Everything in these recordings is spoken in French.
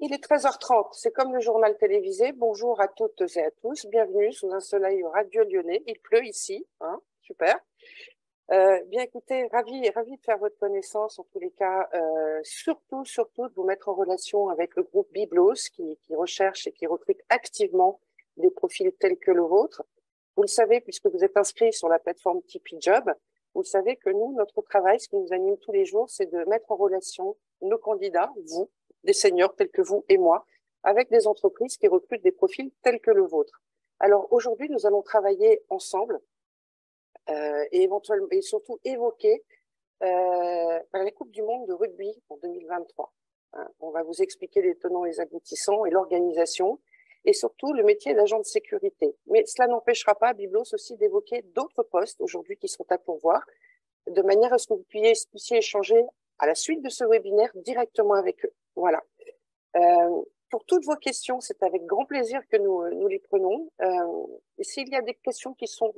Il est 13h30, c'est comme le journal télévisé. Bonjour à toutes et à tous, bienvenue sous un soleil radieux lyonnais. Il pleut ici, hein, super. Bien écoutez, ravi de faire votre connaissance en tous les cas, surtout de vous mettre en relation avec le groupe Biblos qui recherche et qui recrute activement des profils tels que le vôtre. Vous le savez puisque vous êtes inscrit sur la plateforme Tipeee Job. Vous savez que nous, notre travail, ce qui nous anime tous les jours, c'est de mettre en relation nos candidats, vous, des seniors tels que vous et moi, avec des entreprises qui recrutent des profils tels que le vôtre. Alors aujourd'hui, nous allons travailler ensemble et éventuellement et surtout évoquer la Coupe du Monde de rugby en 2023. On va vous expliquer les tenants, les aboutissants et l'organisation et surtout le métier d'agent de sécurité. Mais cela n'empêchera pas Biblos aussi d'évoquer d'autres postes aujourd'hui qui sont à pourvoir, de manière à ce que vous puissiez échanger à la suite de ce webinaire directement avec eux. Voilà. Pour toutes vos questions, c'est avec grand plaisir que nous les prenons. Et s'il y a des questions qui sont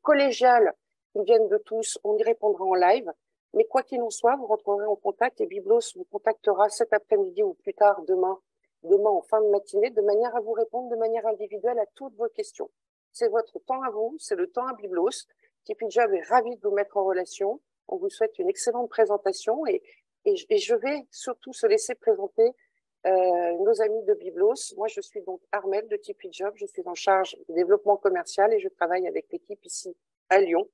collégiales, qui viennent de tous, on y répondra en live. Mais quoi qu'il en soit, vous rentrerez en contact et Biblos vous contactera cet après-midi ou plus tard demain en fin de matinée, de manière à vous répondre de manière individuelle à toutes vos questions. C'est votre temps à vous, c'est le temps à Biblos. Tipeee Job est ravi de vous mettre en relation. On vous souhaite une excellente présentation et je vais surtout se laisser présenter nos amis de Biblos. Moi, je suis donc Armelle de Tipeee Job. Je suis en charge du développement commercial et je travaille avec l'équipe ici à Lyon,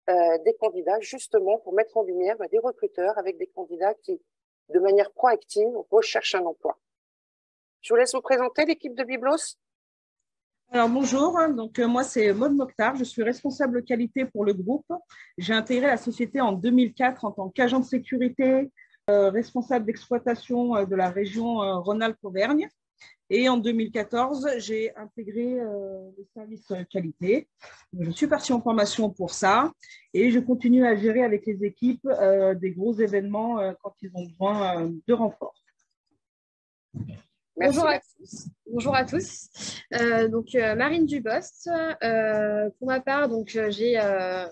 des candidats justement pour mettre en lumière des recruteurs avec des candidats qui, de manière proactive, recherchent un emploi. Je vous laisse vous présenter l'équipe de Biblos. Alors bonjour, donc moi c'est Maud Mokhtar, je suis responsable qualité pour le groupe. J'ai intégré la société en 2004 en tant qu'agent de sécurité, responsable d'exploitation de la région Rhône-Alpes-Auvergne. Et en 2014, j'ai intégré le service qualité. Je suis partie en formation pour ça et je continue à gérer avec les équipes des gros événements quand ils ont besoin de renfort. Merci. Bonjour à tous. Marine Dubost. Pour ma part, j'ai à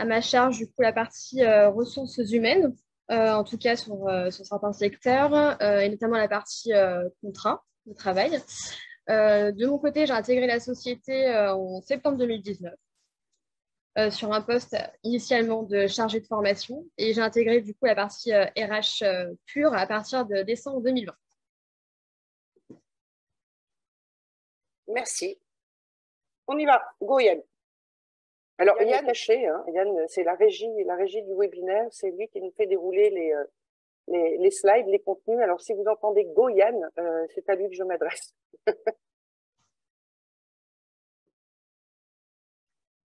ma charge du coup la partie ressources humaines, en tout cas sur certains secteurs, et notamment la partie contrat de travail. De mon côté, j'ai intégré la société en septembre 2019 sur un poste initialement de chargé de formation, et j'ai intégré du coup la partie RH pure à partir de décembre 2020. Merci. On y va. Go Yann. Alors Yann caché, hein. Yann, c'est la régie du webinaire. C'est lui qui nous fait dérouler les slides, les contenus. Alors si vous entendez Go Yann, c'est à lui que je m'adresse.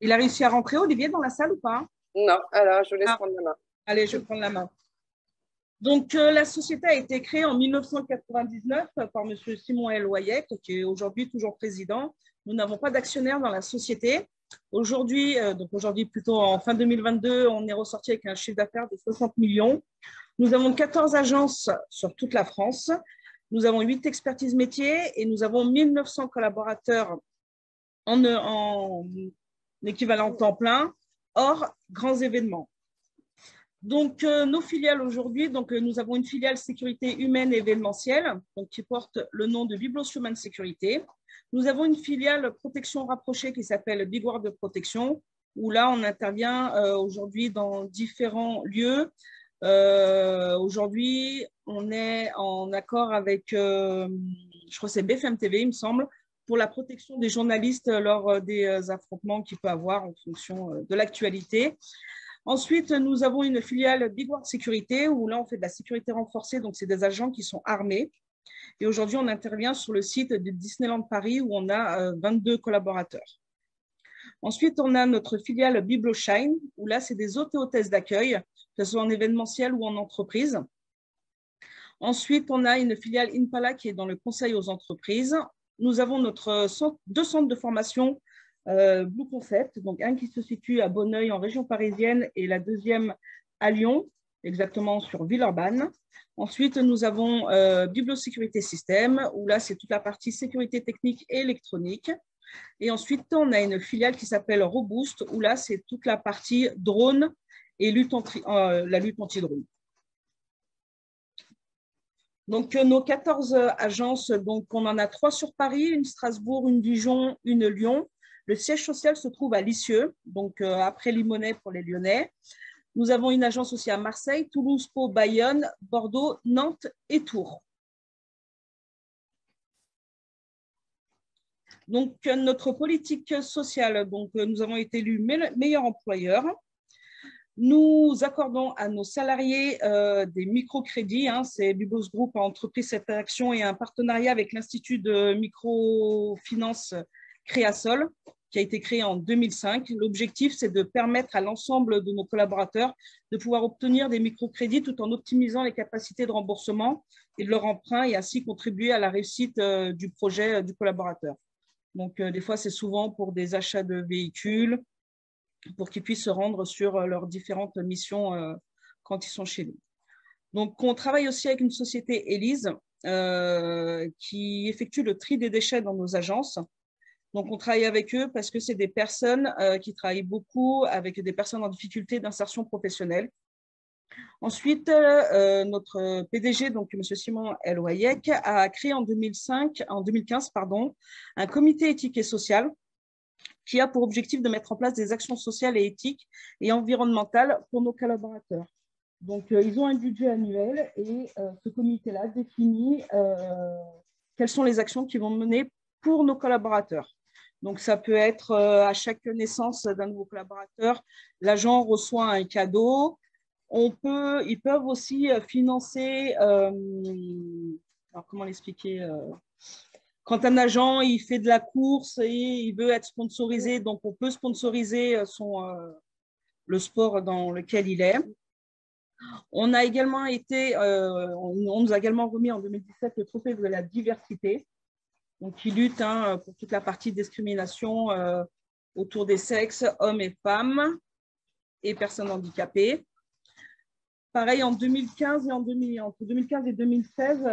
Il a réussi à rentrer, Olivier, dans la salle ou pas? Non, alors je laisse prendre la main. Allez, je vais prendre la main. Donc, la société a été créée en 1999 par M. Simon L. Wayek, qui est aujourd'hui toujours président. Nous n'avons pas d'actionnaire dans la société. Aujourd'hui, plutôt en fin 2022, on est ressorti avec un chiffre d'affaires de 60 millions. Nous avons 14 agences sur toute la France. Nous avons 8 expertises métiers et nous avons 1900 collaborateurs en équivalent temps plein, hors grands événements. Donc, nos filiales aujourd'hui, nous avons une filiale sécurité humaine et événementielle qui porte le nom de Biblos Human Sécurité. Nous avons une filiale protection rapprochée qui s'appelle Bigward de Protection, où là, on intervient aujourd'hui dans différents lieux. Aujourd'hui, on est en accord avec, je crois que c'est BFM TV, il me semble, pour la protection des journalistes lors des affrontements qu'il peut avoir en fonction de l'actualité. Ensuite, nous avons une filiale Bigward Sécurité où là, on fait de la sécurité renforcée, donc c'est des agents qui sont armés. Et aujourd'hui, on intervient sur le site de Disneyland Paris où on a 22 collaborateurs. Ensuite, on a notre filiale Biblos Shine où là, c'est des hôtes et hôtesses d'accueil, que ce soit en événementiel ou en entreprise. Ensuite, on a une filiale Impala qui est dans le conseil aux entreprises. Nous avons deux centres de formation Blue Concept, donc un qui se situe à Bonneuil en région parisienne et la deuxième à Lyon, exactement sur Villeurbanne. Ensuite, nous avons Biblos Sécurité Système, où là, c'est toute la partie sécurité technique et électronique. Et ensuite, on a une filiale qui s'appelle Roboost, où là, c'est toute la partie drone et la lutte anti-drone. Donc, nos 14 agences, donc, on en a 3 sur Paris, une Strasbourg, une Dijon, une Lyon. Le siège social se trouve à Lisieux, donc après Limonest pour les Lyonnais. Nous avons une agence aussi à Marseille, Toulouse, Pau, Bayonne, Bordeaux, Nantes et Tours. Donc, notre politique sociale, donc, nous avons été élus meilleur employeur. Nous accordons à nos salariés des microcrédits. C'est Bubos Group a entrepris cette action et un partenariat avec l'Institut de microfinance Créasol, qui a été créé en 2005. L'objectif, c'est de permettre à l'ensemble de nos collaborateurs de pouvoir obtenir des microcrédits tout en optimisant les capacités de remboursement et de leur emprunt et ainsi contribuer à la réussite du projet du collaborateur. Donc, des fois, c'est souvent pour des achats de véhicules, pour qu'ils puissent se rendre sur leurs différentes missions quand ils sont chez nous. Donc, on travaille aussi avec une société Élise qui effectue le tri des déchets dans nos agences. Donc, on travaille avec eux parce que c'est des personnes qui travaillent beaucoup avec des personnes en difficulté d'insertion professionnelle. Ensuite, notre PDG, donc M. Simon Elouayek, a créé en 2015, un comité éthique et social qui a pour objectif de mettre en place des actions sociales et éthiques et environnementales pour nos collaborateurs. Donc, ils ont un budget annuel et ce comité-là définit quelles sont les actions qu'ils vont mener pour nos collaborateurs. Donc, ça peut être à chaque naissance d'un nouveau collaborateur, l'agent reçoit un cadeau. Ils peuvent aussi financer, alors comment l'expliquer, quand un agent il fait de la course et il veut être sponsorisé, donc on peut sponsoriser le sport dans lequel il est. On a également on nous a également remis en 2017 le trophée de la diversité, donc qui lutte pour toute la partie discrimination autour des sexes, hommes et femmes et personnes handicapées. Pareil, en 2015 et entre 2015 et 2016,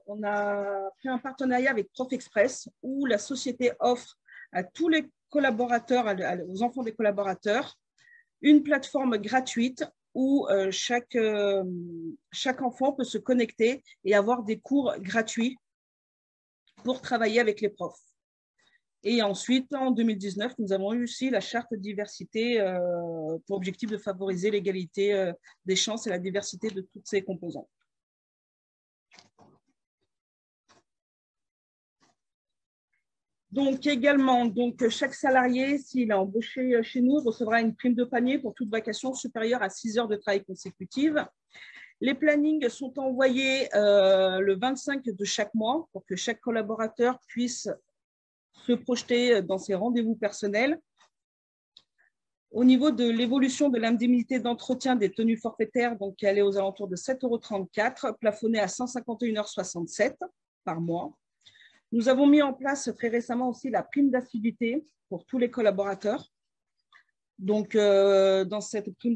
on a fait un partenariat avec Prof Express où la société offre à tous les collaborateurs, aux enfants des collaborateurs, une plateforme gratuite où chaque enfant peut se connecter et avoir des cours gratuits pour travailler avec les profs. Et ensuite, en 2019, nous avons eu aussi la charte diversité pour objectif de favoriser l'égalité des chances et la diversité de toutes ses composantes. Donc également, chaque salarié, s'il est embauché chez nous, recevra une prime de panier pour toute vacation supérieure à 6 heures de travail consécutives. Les plannings sont envoyés le 25 de chaque mois pour que chaque collaborateur puisse se projeter dans ses rendez-vous personnels. Au niveau de l'évolution de l'indemnité d'entretien des tenues forfaitaires, donc elle est aux alentours de 7,34 €, plafonnée à 151,67 € par mois. Nous avons mis en place très récemment aussi la prime d'assiduité pour tous les collaborateurs. Donc, dans cette prime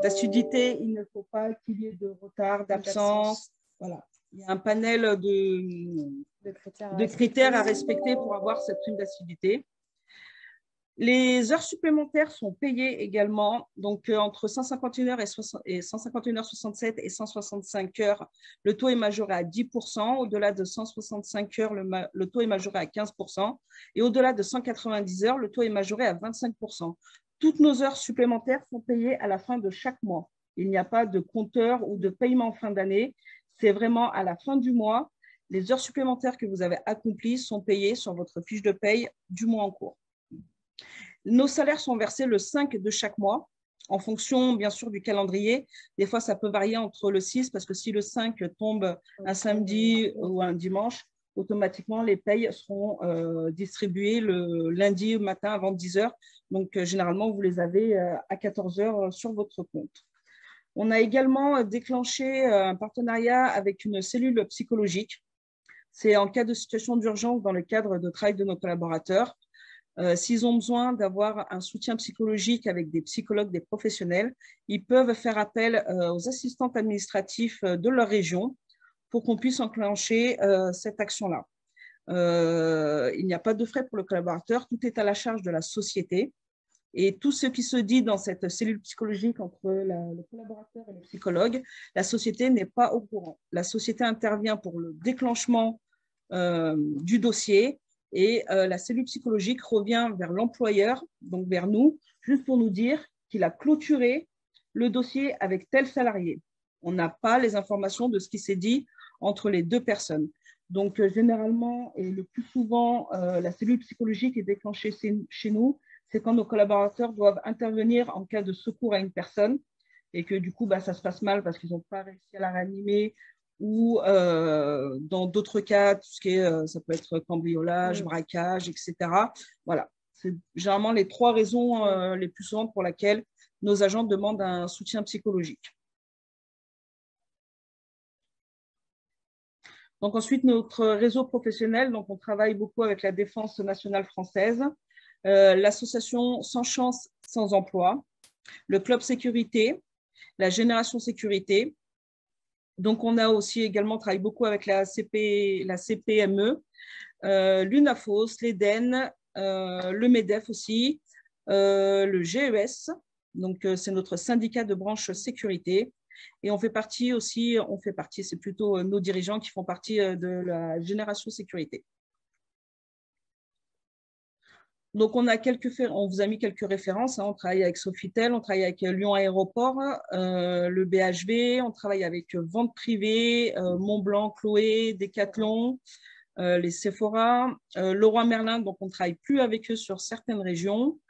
d'assiduité, il ne faut pas qu'il y ait de retard, d'absence. Voilà. Il y a un panel de critères à respecter pour avoir cette prime d'assiduité. Les heures supplémentaires sont payées également, donc entre 151 heures et 151,67 € et 165 heures, le taux est majoré à 10%. Au-delà de 165 heures, le taux est majoré à 15%. Et au-delà de 190 heures, le taux est majoré à 25%. Toutes nos heures supplémentaires sont payées à la fin de chaque mois. Il n'y a pas de compteur ou de paiement en fin d'année. C'est vraiment à la fin du mois. Les heures supplémentaires que vous avez accomplies sont payées sur votre fiche de paye du mois en cours. Nos salaires sont versés le 5 de chaque mois, en fonction, bien sûr, du calendrier. Des fois, ça peut varier entre le 6, parce que si le 5 tombe un samedi ou un dimanche, automatiquement, les payes seront distribuées le lundi matin avant 10 heures. Donc, généralement, vous les avez à 14 heures sur votre compte. On a également déclenché un partenariat avec une cellule psychologique. C'est en cas de situation d'urgence dans le cadre de travail de nos collaborateurs. S'ils ont besoin d'avoir un soutien psychologique avec des psychologues, des professionnels, ils peuvent faire appel aux assistants administratifs de leur région pour qu'on puisse enclencher cette action-là. Il n'y a pas de frais pour le collaborateur, tout est à la charge de la société. Et tout ce qui se dit dans cette cellule psychologique entre le collaborateur et le psychologue, la société n'est pas au courant. La société intervient pour le déclenchement du dossier et la cellule psychologique revient vers l'employeur, donc vers nous, juste pour nous dire qu'il a clôturé le dossier avec tel salarié. On n'a pas les informations de ce qui s'est dit entre les deux personnes. Donc, généralement, et le plus souvent, la cellule psychologique est déclenchée chez nous, c'est quand nos collaborateurs doivent intervenir en cas de secours à une personne et que du coup, ça se passe mal parce qu'ils n'ont pas réussi à la réanimer ou dans d'autres cas, tout ce qui est, ça peut être cambriolage, braquage, etc. Voilà, c'est généralement les 3 raisons les plus souvent pour lesquelles nos agents demandent un soutien psychologique. Donc ensuite, notre réseau professionnel, donc on travaille beaucoup avec la Défense nationale française, l'association Sans chance, sans emploi, le club sécurité, la génération sécurité. Donc on a aussi également travaillé beaucoup avec la CPME, l'UNAFOS, l'EDEN, le MEDEF aussi, le GES, donc c'est notre syndicat de branche sécurité. Et on fait partie aussi, c'est plutôt nos dirigeants qui font partie de la génération sécurité. Donc, on vous a mis quelques références. On travaille avec Sofitel, on travaille avec Lyon Aéroport, le BHV, on travaille avec Vente Privée, Montblanc, Chloé, Decathlon, les Sephora, Leroy Merlin. Donc, on ne travaille plus avec eux sur certaines régions.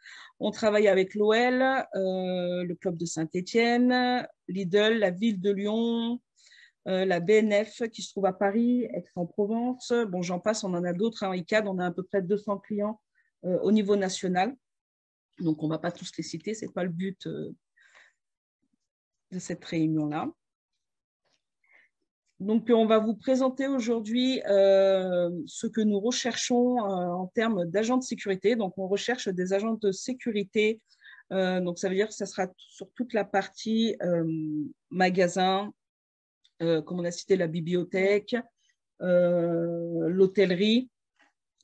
On travaille avec l'OL, le club de Saint-Étienne, Lidl, la ville de Lyon, la BNF qui se trouve à Paris, Aix-en-Provence. Bon, j'en passe, on en a d'autres. En ICAD, on a à peu près 200 clients au niveau national. Donc, on ne va pas tous les citer, ce n'est pas le but de cette réunion-là. Donc, on va vous présenter aujourd'hui ce que nous recherchons en termes d'agents de sécurité. Donc, on recherche des agents de sécurité. Donc, ça veut dire que ça sera sur toute la partie magasin, comme on a cité la bibliothèque, l'hôtellerie,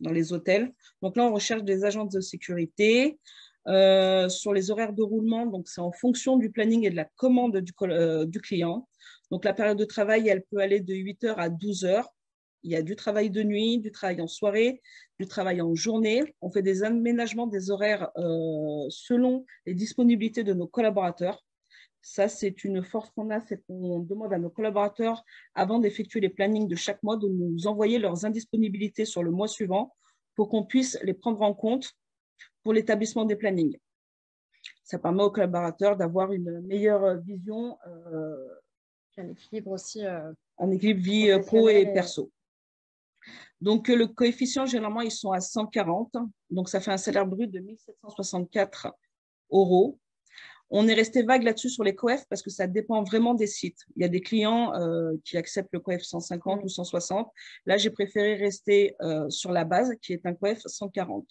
dans les hôtels. Donc là, on recherche des agents de sécurité. Sur les horaires de roulement, donc c'est en fonction du planning et de la commande du client. Donc la période de travail, elle peut aller de 8h à 12h. Il y a du travail de nuit, du travail en soirée, du travail en journée. On fait des aménagements des horaires selon les disponibilités de nos collaborateurs. Ça, c'est une force qu'on a, c'est qu'on demande à nos collaborateurs, avant d'effectuer les plannings de chaque mois, de nous envoyer leurs indisponibilités sur le mois suivant pour qu'on puisse les prendre en compte pour l'établissement des plannings. Ça permet aux collaborateurs d'avoir une meilleure vision. Un équilibre aussi. Un équilibre vie pro et perso. Donc, le coefficient, généralement, ils sont à 140. Donc, ça fait un salaire brut de 1 764 €. On est resté vague là-dessus sur les coefs parce que ça dépend vraiment des sites. Il y a des clients qui acceptent le coef 150 ou 160. Là, j'ai préféré rester sur la base qui est un coef 140.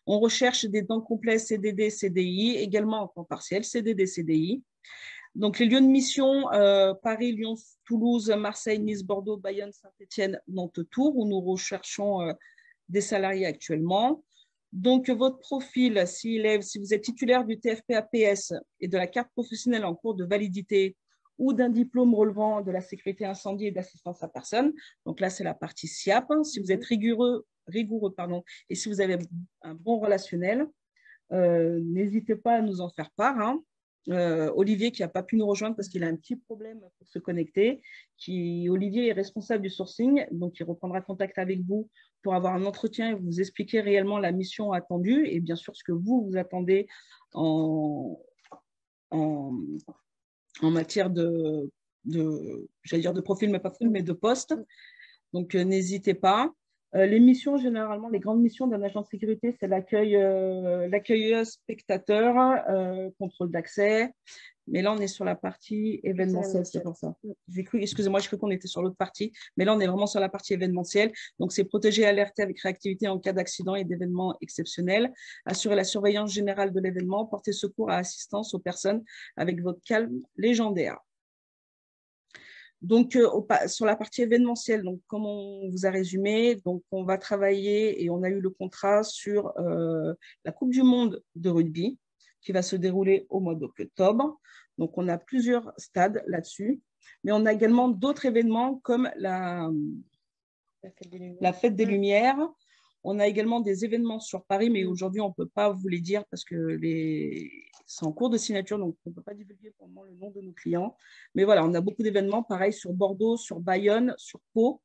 On recherche des temps complets CDD, CDI, également en temps partiel, CDD, CDI. Donc, les lieux de mission, Paris, Lyon, Toulouse, Marseille, Nice, Bordeaux, Bayonne, Saint-Étienne, Nantes, Tours, où nous recherchons des salariés actuellement. Donc, votre profil, si vous êtes titulaire du TFP-APS et de la carte professionnelle en cours de validité ou d'un diplôme relevant de la sécurité incendie et d'assistance à personne, donc là, c'est la partie SIAP. Si vous êtes rigoureux, et si vous avez un bon relationnel, n'hésitez pas à nous en faire part. Olivier, qui n'a pas pu nous rejoindre parce qu'il a un petit problème pour se connecter. Olivier est responsable du sourcing, donc il reprendra contact avec vous pour avoir un entretien et vous expliquer réellement la mission attendue et bien sûr ce que vous attendez en matière j'allais dire de profil, mais pas profil, mais de poste. Donc, n'hésitez pas. Les missions, généralement, les grandes missions d'un agent de sécurité, c'est l'accueil spectateur, contrôle d'accès. Mais là, on est sur la partie événementielle, c'est pour ça. Excusez-moi, j'ai cru qu'on était sur l'autre partie. Mais là, on est vraiment sur la partie événementielle. Donc, c'est protéger et alerter avec réactivité en cas d'accident et d'événements exceptionnels. Assurer la surveillance générale de l'événement. Porter secours à assistance aux personnes avec votre calme légendaire. Donc, sur la partie événementielle, donc, comme on vous a résumé, donc, on va travailler et on a eu le contrat sur la Coupe du Monde de rugby qui va se dérouler au mois d'octobre. Donc, on a plusieurs stades là-dessus. Mais on a également d'autres événements comme la Fête des Lumières. On a également des événements sur Paris, mais aujourd'hui, on ne peut pas vous les dire parce que c'est en cours de signature, donc on ne peut pas divulguer pour le moment le nom de nos clients. Mais voilà, on a beaucoup d'événements, pareil, sur Bordeaux, sur Bayonne, sur Pau.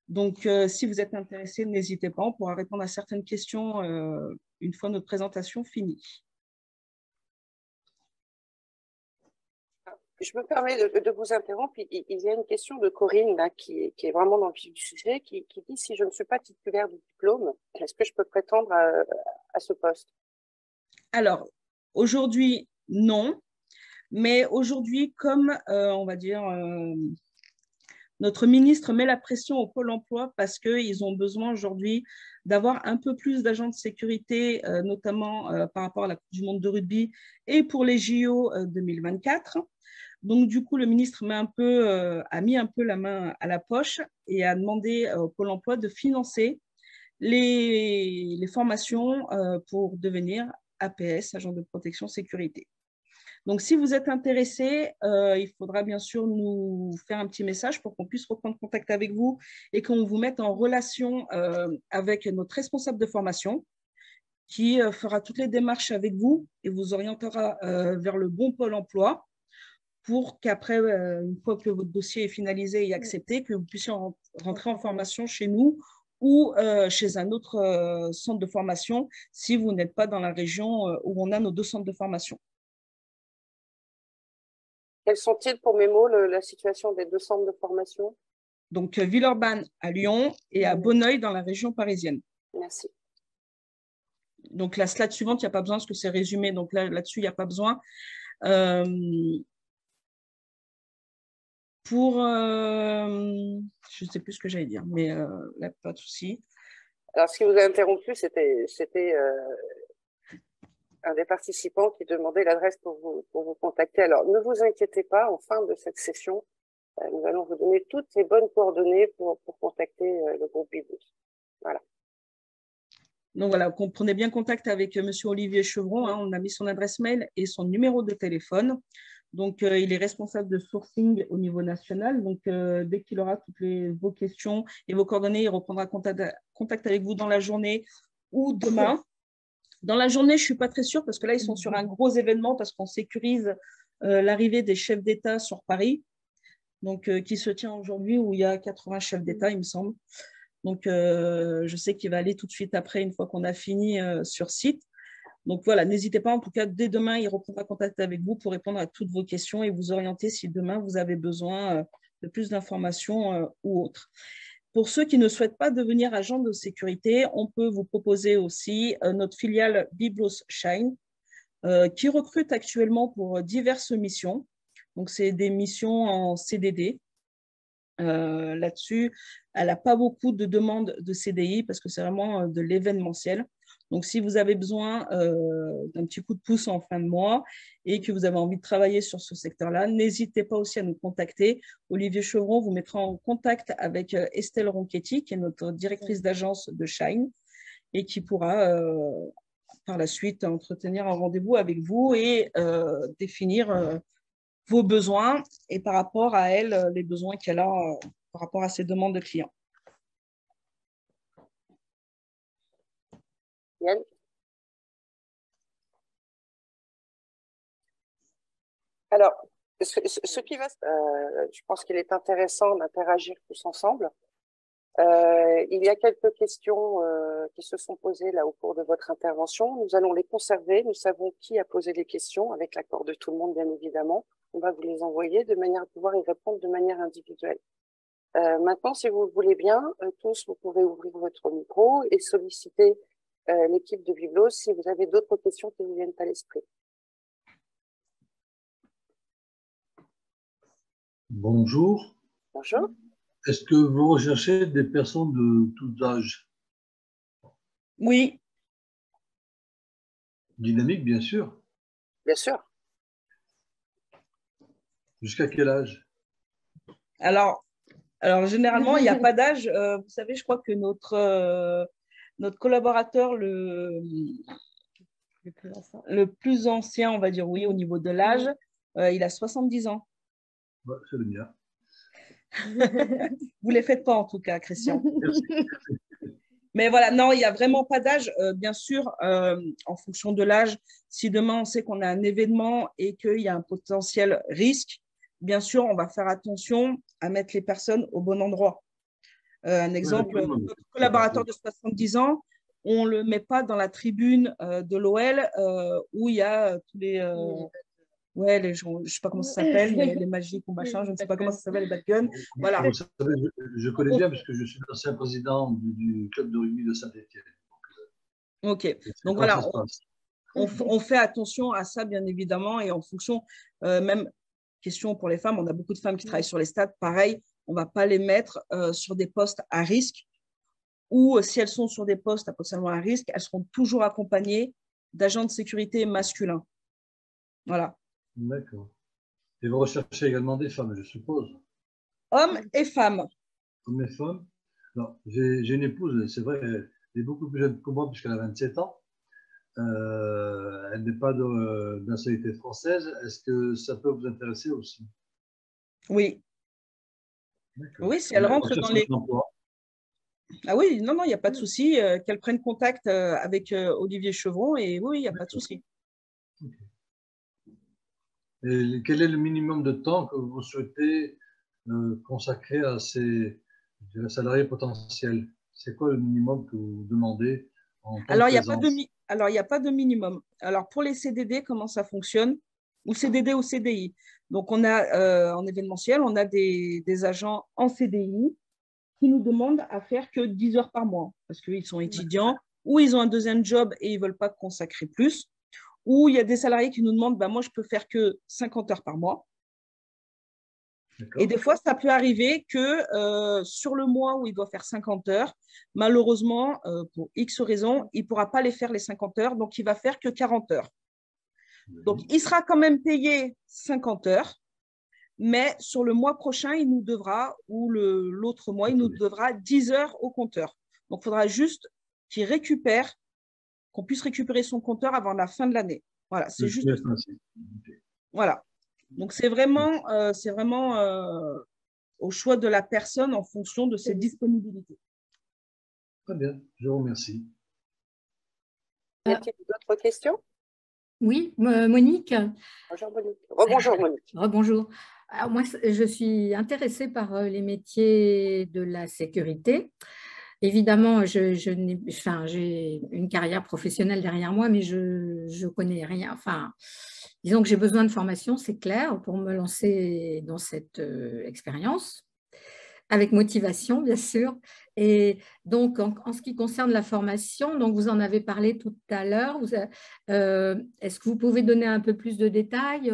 Donc, si vous êtes intéressé, n'hésitez pas, on pourra répondre à certaines questions une fois notre présentation finie. Je me permets de vous interrompre. Il y a une question de Corinne là, qui est vraiment dans le vif du sujet, qui dit si je ne suis pas titulaire du diplôme, est-ce que je peux prétendre à ce poste? Alors, aujourd'hui, non. Mais aujourd'hui, comme on va dire, notre ministre met la pression au Pôle emploi parce qu'ils ont besoin aujourd'hui d'avoir un peu plus d'agents de sécurité, notamment par rapport à la Coupe du monde de rugby et pour les JO 2024. Donc, du coup, le ministre a mis un peu la main à la poche et a demandé au Pôle emploi de financer les formations pour devenir APS, agent de protection sécurité. Donc, si vous êtes intéressé, il faudra bien sûr nous faire un petit message pour qu'on puisse reprendre contact avec vous et qu'on vous mette en relation avec notre responsable de formation qui fera toutes les démarches avec vous et vous orientera vers le bon Pôle emploi pour qu'après, une fois que votre dossier est finalisé et accepté, que vous puissiez rentrer en formation chez nous ou chez un autre centre de formation si vous n'êtes pas dans la région où on a nos 2 centres de formation. Quels sont-ils pour mes mots, la situation des 2 centres de formation? Donc, Villeurbanne à Lyon et à Bonneuil dans la région parisienne. Merci. Donc, la slide suivante, il n'y a pas besoin parce que c'est résumé. Donc, là-dessus, il n'y a pas besoin. Je ne sais plus ce que j'allais dire, mais là, pas de souci. Alors, ce qui vous a interrompu, c'était un des participants qui demandait l'adresse pour vous contacter. Alors, ne vous inquiétez pas, en fin de cette session, nous allons vous donner toutes les bonnes coordonnées pour contacter le groupe Biblos. Voilà. Donc voilà, prenez bien contact avec M. Olivier Chevron. Hein, on a mis son adresse mail et son numéro de téléphone. Donc, il est responsable de sourcing au niveau national. Donc, dès qu'il aura toutes vos questions et vos coordonnées, il reprendra contact avec vous dans la journée ou demain. Dans la journée, je ne suis pas très sûre parce que là, ils sont sur un gros événement parce qu'on sécurise l'arrivée des chefs d'État sur Paris, donc qui se tient aujourd'hui où il y a 80 chefs d'État, il me semble. Donc, je sais qu'il va aller tout de suite après, une fois qu'on a fini sur site. Donc, voilà, n'hésitez pas. En tout cas, dès demain, il reprendra contact avec vous pour répondre à toutes vos questions et vous orienter si demain, vous avez besoin de plus d'informations ou autres. Pour ceux qui ne souhaitent pas devenir agent de sécurité, on peut vous proposer aussi notre filiale Biblos Shine qui recrute actuellement pour diverses missions. Donc, c'est des missions en CDD. Là-dessus, elle n'a pas beaucoup de demandes de CDI parce que c'est vraiment de l'événementiel. Donc, si vous avez besoin d'un petit coup de pouce en fin de mois et que vous avez envie de travailler sur ce secteur-là, n'hésitez pas aussi à nous contacter. Olivier Chevron vous mettra en contact avec Estelle Ronchetti, qui est notre directrice d'agence de Shine et qui pourra par la suite entretenir un rendez-vous avec vous et définir vos besoins et par rapport à elle, les besoins qu'elle a par rapport à ses demandes de clients. Yann? Alors, ce qui va, je pense qu'il est intéressant d'interagir tous ensemble. Il y a quelques questions qui se sont posées là au cours de votre intervention. Nous allons les conserver. Nous savons qui a posé les questions, avec l'accord de tout le monde, bien évidemment. On va vous les envoyer de manière à pouvoir y répondre de manière individuelle. Maintenant, si vous le voulez bien, tous, vous pouvez ouvrir votre micro et solliciter l'équipe de Biblos si vous avez d'autres questions qui vous viennent à l'esprit. Bonjour. Bonjour. Est-ce que vous recherchez des personnes de tous âges? Oui. Dynamique, bien sûr. Bien sûr. Jusqu'à quel âge? Alors généralement, il n'y a pas d'âge. Vous savez, je crois que notre collaborateur, le Le plus ancien, on va dire oui, au niveau de l'âge, il a 70 ans. Ouais, c'est le mien. Vous ne les faites pas en tout cas, Christian. Merci. Mais voilà, non, il n'y a vraiment pas d'âge. Bien sûr, en fonction de l'âge, si demain on sait qu'on a un événement et qu'il y a un potentiel risque, bien sûr, on va faire attention à mettre les personnes au bon endroit. Un exemple, notre collaborateur de 70 ans, on ne le met pas dans la tribune de l'OL où il y a tous les... ouais, les gens, je ne sais pas comment ça s'appelle, les magiques ou machin, je ne sais pas comment ça s'appelle, les bad guns. Voilà. Vous savez, je connais bien parce que je suis l'ancien président du club de rugby de Saint-Étienne. Ok. Donc voilà, on fait attention à ça, bien évidemment, et en fonction, même question pour les femmes, on a beaucoup de femmes qui travaillent sur les stades, pareil, on ne va pas les mettre sur des postes à risque, ou si elles sont sur des postes potentiellement à risque, elles seront toujours accompagnées d'agents de sécurité masculins. Voilà. D'accord. Et vous recherchez également des femmes, je suppose. Hommes et femmes. Hommes et femmes. Non, j'ai une épouse, c'est vrai, elle est beaucoup plus jeune que moi puisqu'elle a 27 ans. Elle n'est pas de nationalité française. Est-ce que ça peut vous intéresser aussi? Oui. Oui, si elle rentre dans les... Ah oui, non, il n'y a pas de souci. Qu'elle prenne contact avec Olivier Chevron et oui, il n'y a pas de souci. Okay. Et quel est le minimum de temps que vous souhaitez consacrer à ces salariés potentiels? C'est quoi le minimum que vous demandez en temps de présence? Alors, il n'y a pas de minimum. Alors, pour les CDD, comment ça fonctionne? Ou CDD ou CDI. Donc, on a en événementiel, on a des agents en CDI qui nous demandent à faire que 10 heures par mois parce qu'ils sont étudiants ou ils ont un deuxième job et ils ne veulent pas consacrer plus. Ou il y a des salariés qui nous demandent, moi, je peux faire que 50 heures par mois. Et des fois, ça peut arriver que sur le mois où il doit faire 50 heures, malheureusement, pour X raisons, il ne pourra pas les faire les 50 heures, donc il va faire que 40 heures. Donc, il sera quand même payé 50 heures, mais sur le mois prochain, il nous devra, ou l'autre mois, il nous devra 10 heures au compteur. Donc, il faudra juste qu'il récupère, qu'on puisse récupérer son compteur avant la fin de l'année. Voilà, c'est juste ça. Voilà. Donc, c'est vraiment au choix de la personne en fonction de ses disponibilités. Très bien, je vous remercie. Y a-t-il d'autres questions? Oui, Monique. Bonjour Monique. Rebonjour Monique. Rebonjour. Alors, moi, je suis intéressée par les métiers de la sécurité. Évidemment, j'ai une carrière professionnelle derrière moi, mais je connais rien. Enfin, disons que j'ai besoin de formation, c'est clair, pour me lancer dans cette expérience, avec motivation, bien sûr. Et donc, en ce qui concerne la formation, donc vous en avez parlé tout à l'heure. Est-ce que vous pouvez donner un peu plus de détails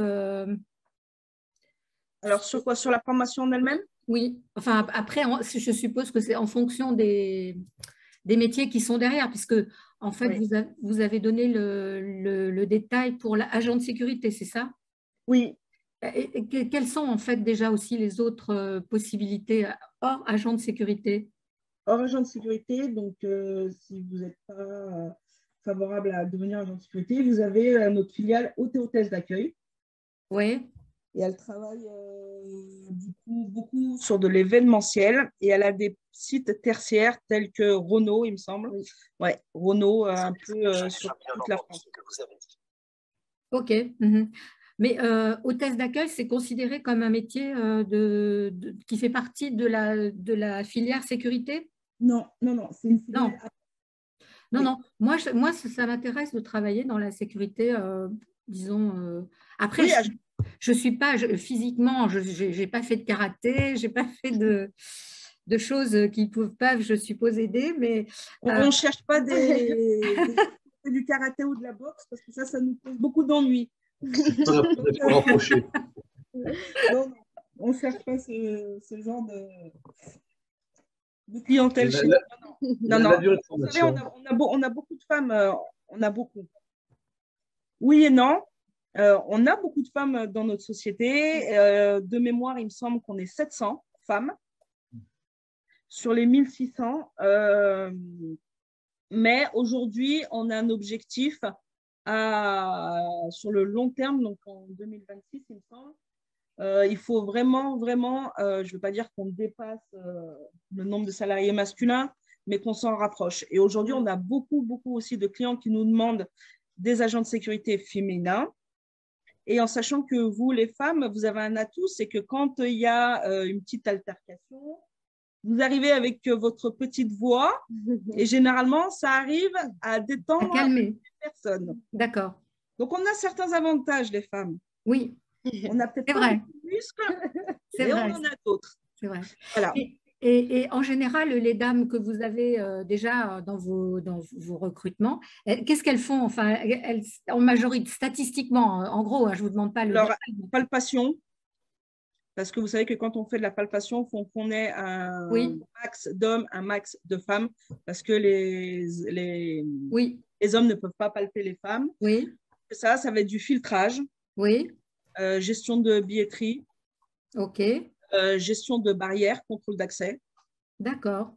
Alors, sur quoi? Sur la formation en elle-même? Oui. Enfin, après, je suppose que c'est en fonction des métiers qui sont derrière, puisque, en fait, oui, vous avez donné le détail pour l'agent de sécurité, c'est ça? Oui. Et quelles sont, en fait, déjà aussi les autres possibilités hors agent de sécurité? Hors agent de sécurité, donc si vous n'êtes pas favorable à devenir agent de sécurité, vous avez notre filiale hôtesse d'accueil. Oui. Et elle travaille du coup beaucoup sur de l'événementiel et elle a des sites tertiaires tels que Renault, il me semble. Oui. Ouais, Renault, un peu sur toute la France. Ok. Mm-hmm. Mais hôtesse d'accueil, c'est considéré comme un métier qui fait partie de la filière sécurité? Non, c'est une filière. Non. Moi, ça m'intéresse de travailler dans la sécurité, disons. Après, oui, je ne suis pas physiquement, je n'ai pas fait de karaté, je n'ai pas fait de choses qui peuvent, je suppose, aider. Mais on ne cherche pas du karaté ou de la boxe parce que ça nous pose beaucoup d'ennuis. Non, on ne cherche pas ce genre de clientèle chez nous. Non. Vous savez, on a beaucoup de femmes, on a beaucoup. Oui et non. On a beaucoup de femmes dans notre société. De mémoire, il me semble qu'on est 700 femmes sur les 1600. Mais aujourd'hui, on a un objectif sur le long terme, donc en 2026, il me semble, il faut vraiment, je ne veux pas dire qu'on dépasse le nombre de salariés masculins, mais qu'on s'en rapproche. Et aujourd'hui, on a beaucoup aussi de clients qui nous demandent des agents de sécurité féminins. Et en sachant que vous, les femmes, vous avez un atout, c'est que quand il y a une petite altercation, vous arrivez avec votre petite voix et généralement, ça arrive à détendre les personnes. D'accord. Donc, on a certains avantages, les femmes. Oui. On a peut-être pas beaucoup de muscles, mais on en a d'autres. C'est vrai. Voilà. Et en général, les dames que vous avez déjà dans vos recrutements, qu'est-ce qu'elles font? Enfin, en majorité, statistiquement, en gros, je ne vous demande pas le détail. Palpation, parce que vous savez que quand on fait de la palpation, il faut qu'on ait un max d'hommes, un max de femmes, parce que les hommes ne peuvent pas palper les femmes. Oui. Ça va être du filtrage. Oui. Gestion de billetterie. OK. Gestion de barrières, contrôle d'accès. D'accord.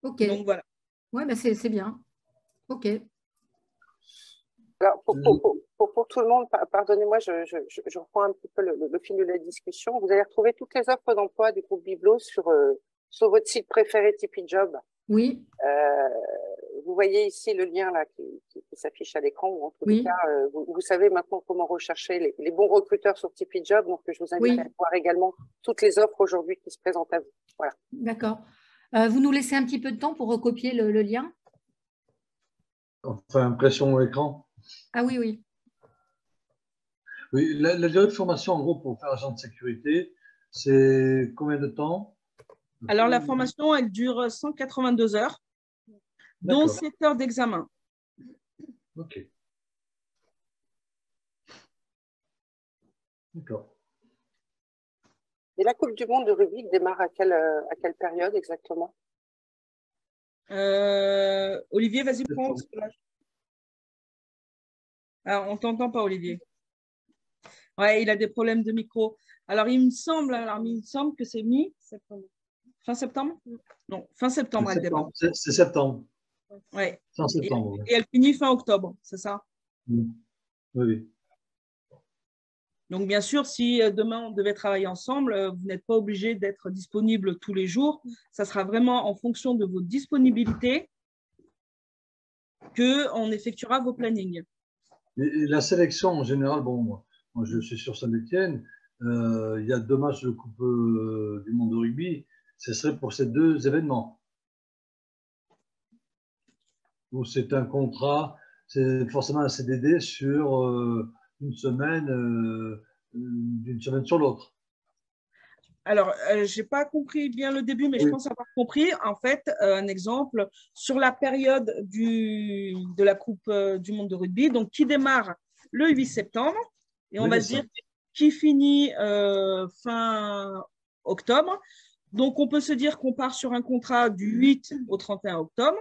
OK. Donc, voilà. Oui, ben c'est bien. OK. Alors, pour tout le monde, pardonnez-moi, je reprends un petit peu le fil de la discussion. Vous allez retrouver toutes les offres d'emploi du groupe Biblos sur votre site préféré Tipeee Job. Oui. Vous voyez ici le lien là qui s'affiche à l'écran, ou en tous les cas, vous savez maintenant comment rechercher les bons recruteurs sur Tipeee Job. Donc, je vous invite à voir également toutes les offres aujourd'hui qui se présentent à vous. Voilà. D'accord. Vous nous laissez un petit peu de temps pour recopier le lien? Enfin, impression écran. Ah oui, oui. Oui, la durée de formation, en gros, pour faire agent de sécurité, c'est combien de temps? Alors, la formation, elle dure 182 heures, dont 7 heures d'examen. OK. D'accord. Et la Coupe du Monde de rugby démarre à quelle période exactement? Olivier, vas-y, prends. Alors, on ne t'entend pas, Olivier. Ouais, il a des problèmes de micro. Alors, il me semble que c'est mi-septembre. Fin septembre? Non, fin septembre, elle démarre. C'est septembre. Ouais. Fin septembre. Et elle finit fin octobre, c'est ça? Oui. Donc, bien sûr, si demain on devait travailler ensemble, vous n'êtes pas obligé d'être disponible tous les jours. Ça sera vraiment en fonction de vos disponibilités qu'on effectuera vos plannings. Et la sélection, en général, bon, moi je suis sur Saint-Étienne, il y a 2 matchs de Coupe du Monde de rugby. Ce serait pour ces 2 événements. Ou c'est un contrat, c'est forcément un CDD sur une semaine, d'une semaine sur l'autre. Alors, je n'ai pas compris bien le début, mais je pense avoir compris. En fait, un exemple, sur la période de la Coupe du Monde de rugby, donc qui démarre le 8 septembre, et on va se dire qui finit fin octobre. Donc, on peut se dire qu'on part sur un contrat du 8 au 31 octobre,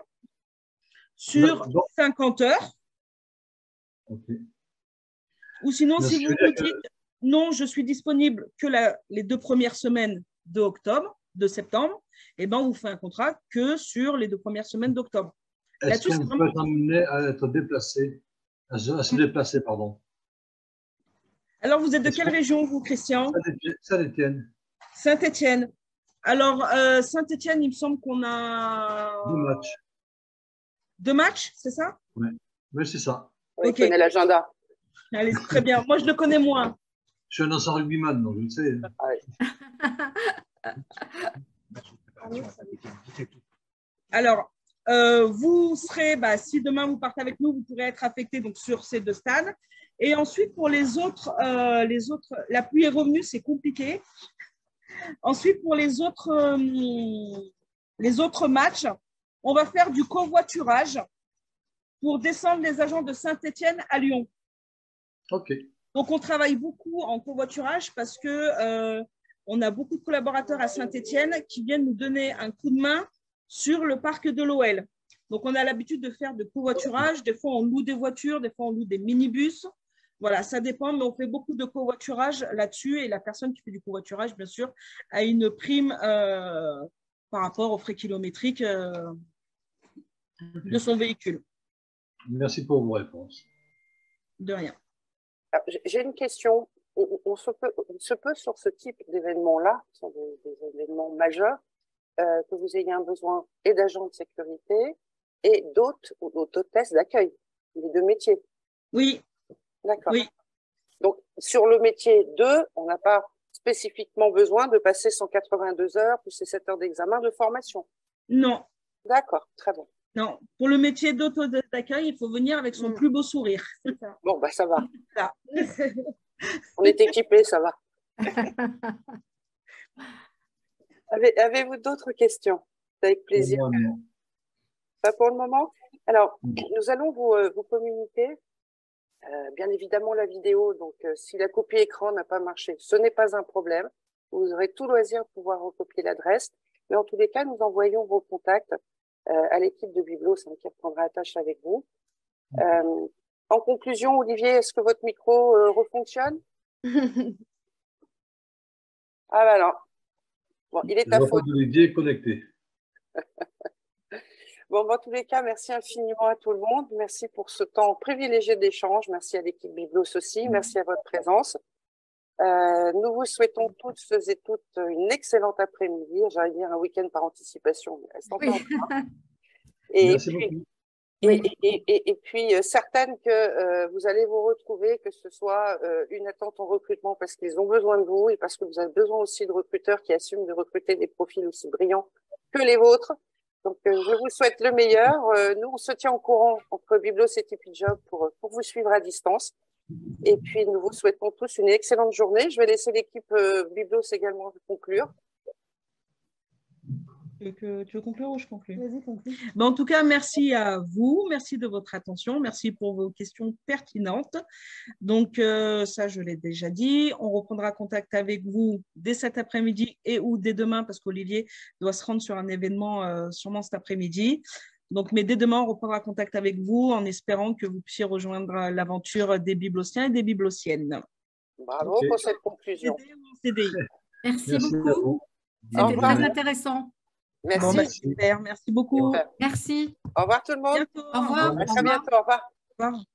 sur 50 heures. Ou sinon, si vous nous dites non, je suis disponible que les 2 premières semaines de septembre, et ben on vous fait un contrat que sur les 2 premières semaines d'octobre. Est-ce qu'on peut être amené à être déplacé, à se déplacer, pardon? Alors, vous êtes de quelle région, vous, Christian? Saint-Étienne. Saint-Étienne. Alors, Saint-Étienne, il me semble qu'on a… 2 matchs. 2 matchs, c'est ça? Oui, c'est ça. Oui, okay. Je connais l'agenda. Allez, très bien. Moi, je le connais moins. Je suis un ancien rugbyman, donc je le sais. Alors, vous serez, si demain vous partez avec nous, vous pourrez être affecté donc, sur ces 2 stades. Et ensuite, pour les autres, la pluie est revenue, c'est compliqué. Ensuite, pour les autres matchs, on va faire du covoiturage pour descendre les agents de Saint-Étienne à Lyon. OK. Donc, on travaille beaucoup en covoiturage parce que on a beaucoup de collaborateurs à Saint-Étienne qui viennent nous donner un coup de main sur le parc de l'OL. Donc, on a l'habitude de faire de covoiturage. Des fois, on loue des voitures, des fois, on loue des minibus. Voilà, ça dépend, mais on fait beaucoup de covoiturage là-dessus. Et la personne qui fait du covoiturage, bien sûr, a une prime par rapport aux frais kilométriques de son véhicule. Merci pour vos réponses. De rien. J'ai une question. On se peut sur ce type d'événements-là, qui sont des événements majeurs, que vous ayez un besoin et d'agents de sécurité et d'hôtes ou d'hôtesses d'accueil, les deux métiers. Oui. D'accord. Oui. Donc, sur le métier 2, on n'a pas spécifiquement besoin de passer 182 heures plus ces 7 heures d'examen de formation. Non. D'accord, très bien. Non. Pour le métier d'hôtesse d'accueil, il faut venir avec son plus beau sourire. Bon, bah ça va. Ça. On est équipés, ça va. Avez-vous d'autres questions? Avec plaisir. Pour moi, non. Pas pour le moment. Alors, nous allons vous communiquer, bien évidemment, la vidéo. Donc, si la copie écran n'a pas marché, ce n'est pas un problème. Vous aurez tout loisir de pouvoir recopier l'adresse. Mais en tous les cas, nous envoyons vos contacts à l'équipe de Biblos qui reprendra attache avec vous. En conclusion, Olivier, est-ce que votre micro refonctionne? Ah bah non. Bon, il est à faute. Olivier connecté. Bon, dans tous les cas, merci infiniment à tout le monde. Merci pour ce temps privilégié d'échange. Merci à l'équipe Biblos aussi. Merci à votre présence. Nous vous souhaitons toutes et toutes une excellente après-midi. J'allais dire un week-end par anticipation. Mais reste encore et merci puis, beaucoup. et puis, certaines que vous allez vous retrouver, que ce soit une attente en recrutement parce qu'ils ont besoin de vous et parce que vous avez besoin aussi de recruteurs qui assument de recruter des profils aussi brillants que les vôtres. Donc, je vous souhaite le meilleur. Nous, on se tient au courant entre Biblos et Tipeee Job pour vous suivre à distance. Et puis, nous vous souhaitons tous une excellente journée. Je vais laisser l'équipe Biblos également conclure. Tu veux conclure ou je conclue? Vas-y, conclue. En tout cas, merci à vous. Merci de votre attention. Merci pour vos questions pertinentes. Donc, ça, je l'ai déjà dit. On reprendra contact avec vous dès cet après-midi et ou dès demain parce qu'Olivier doit se rendre sur un événement sûrement cet après-midi. Donc, mais dès demain, on reprendra contact avec vous en espérant que vous puissiez rejoindre l'aventure des Biblosiens et des Biblosiennes. Bravo pour cette conclusion. Merci beaucoup. C'était très intéressant. Merci. Bon, bah, super. Merci beaucoup. Merci. Au revoir tout le monde. Bientôt. Au revoir. À très bientôt. Au revoir. Au revoir.